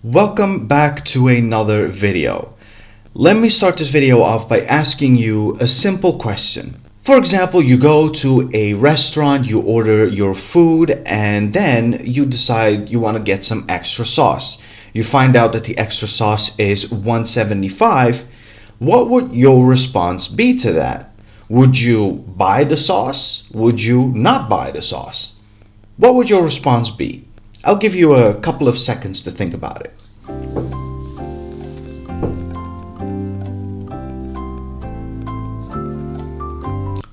Welcome back to another video. Let me start this video off by asking you a simple question. For example, you go to a restaurant, you order your food, and then you decide you want to get some extra sauce. You find out that the extra sauce is 175. What would your response be to that? Would you buy the sauce? Would you not buy the sauce? What would your response be? I'll give you a couple of seconds to think about it.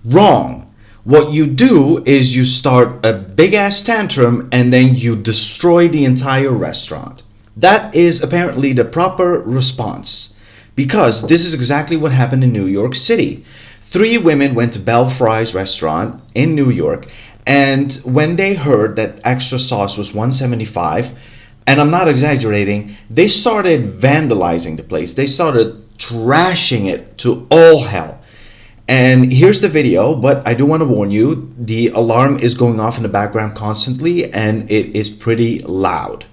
Wrong. What you do is you start a big ass tantrum and then you destroy the entire restaurant. That is apparently the proper response because this is exactly what happened in New York City. 3 women went to Bel Fries restaurant in New York, and when they heard that extra sauce was 175, and I'm not exaggerating, they started vandalizing the place. They started trashing it to all hell. And here's the video, but I do want to warn you, the alarm is going off in the background constantly and it is pretty loud.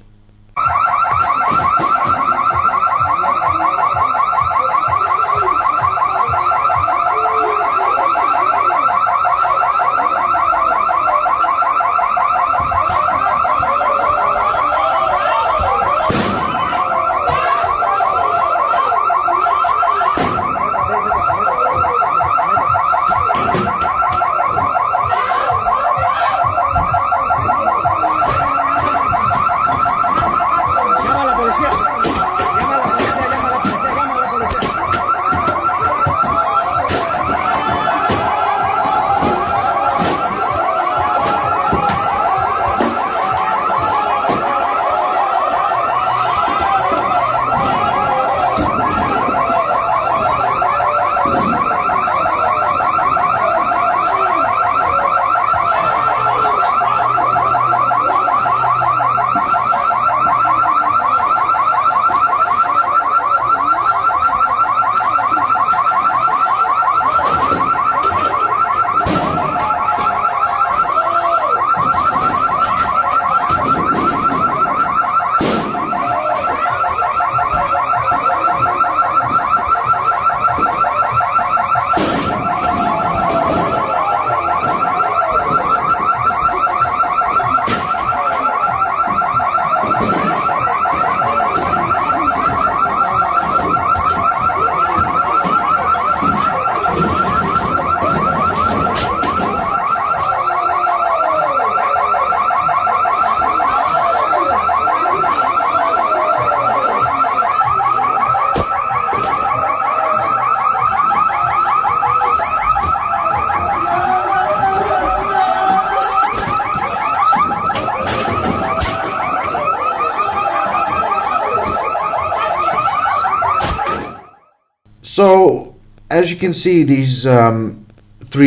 So, as you can see, these 3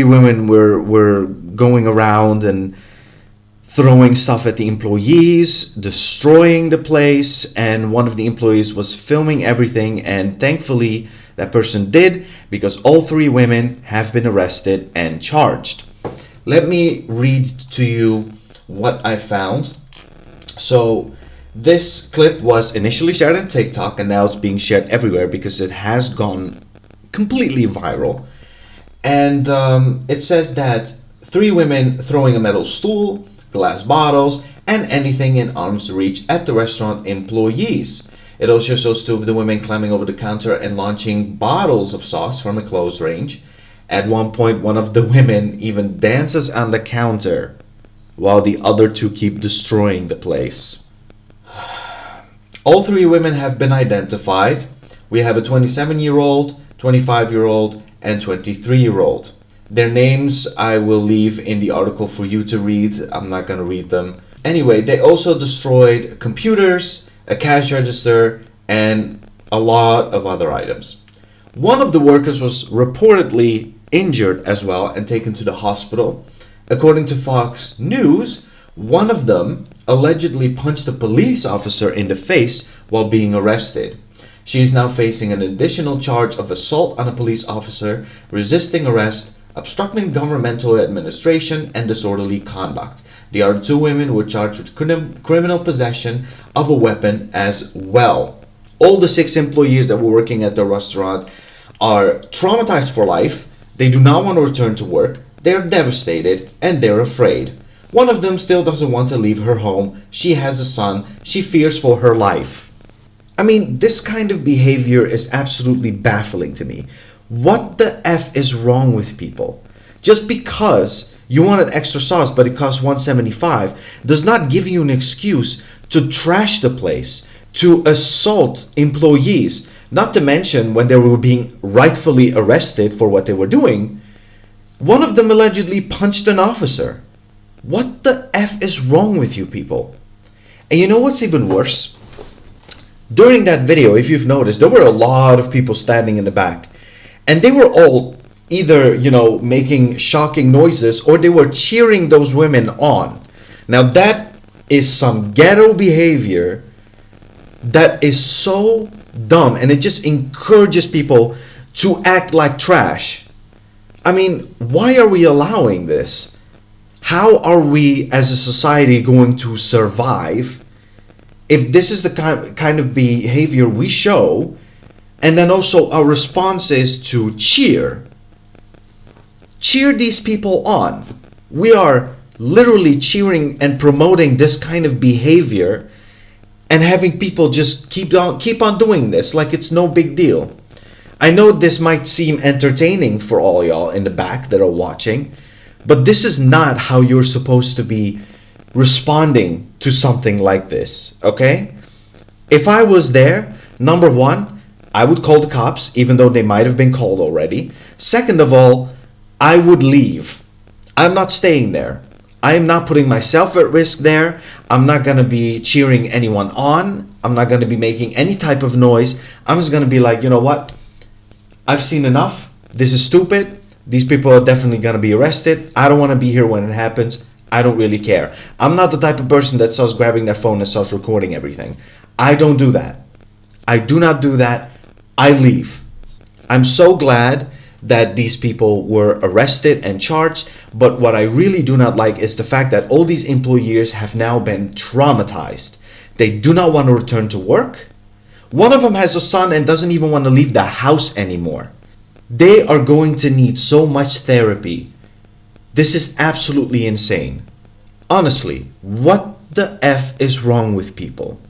women were going around and throwing stuff at the employees, destroying the place, and one of the employees was filming everything, and thankfully that person did, because all 3 women have been arrested and charged. Let me read to you what I found. So, this clip was initially shared on TikTok and now it's being shared everywhere because it has gone completely viral. And it says that 3 women throwing a metal stool, glass bottles, and anything in arm's reach at the restaurant employees. It also shows 2 of the women climbing over the counter and launching bottles of sauce from a close range. At one point, one of the women even dances on the counter while the other 2 keep destroying the place. All 3 women have been identified. We have a 27-year-old, 25-year-old, and 23-year-old. Their names I will leave in the article for you to read. I'm not going to read them. Anyway, they also destroyed computers, a cash register, and a lot of other items. One of the workers was reportedly injured as well and taken to the hospital. According to Fox News, one of them allegedly punched a police officer in the face while being arrested. She is now facing an additional charge of assault on a police officer, resisting arrest, obstructing governmental administration, and disorderly conduct. The other two women were charged with criminal possession of a weapon as well. All the 6 employees that were working at the restaurant are traumatized for life. They do not want to return to work. They're devastated and they're afraid. One of them still doesn't want to leave her home. She has a son. She fears for her life. I mean, this kind of behavior is absolutely baffling to me. What the F is wrong with people? Just because you wanted extra sauce but it costs 175 does not give you an excuse to trash the place, to assault employees, not to mention when they were being rightfully arrested for what they were doing. One of them allegedly punched an officer. What the F is wrong with you people? And you know what's even worse? During that video, if you've noticed, there were a lot of people standing in the back. And they were all either, making shocking noises or they were cheering those women on. Now that is some ghetto behavior that is so dumb, and it just encourages people to act like trash. I mean, why are we allowing this? How are we as a society going to survive if this is the kind of behavior we show, and then also our response is to cheer these people on? We are literally cheering and promoting this kind of behavior and having people just keep on doing this like it's no big deal. I know this might seem entertaining for all y'all in the back that are watching, but this is not how you're supposed to be responding to something like this, okay? If I was there, number one, I would call the cops, even though they might have been called already. Second of all, I would leave. I'm not staying there. I am not putting myself at risk there. I'm not going to be cheering anyone on. I'm not going to be making any type of noise. I'm just going to be like, you know what? I've seen enough. This is stupid. These people are definitely going to be arrested. I don't want to be here when it happens. I don't really care. I'm not the type of person that starts grabbing their phone and starts recording everything. I don't do that. I do not do that. I leave. I'm so glad that these people were arrested and charged, but what I really do not like is the fact that all these employees have now been traumatized. They do not want to return to work. One of them has a son and doesn't even want to leave the house anymore. They are going to need so much therapy. This is absolutely insane. Honestly, what the F is wrong with people?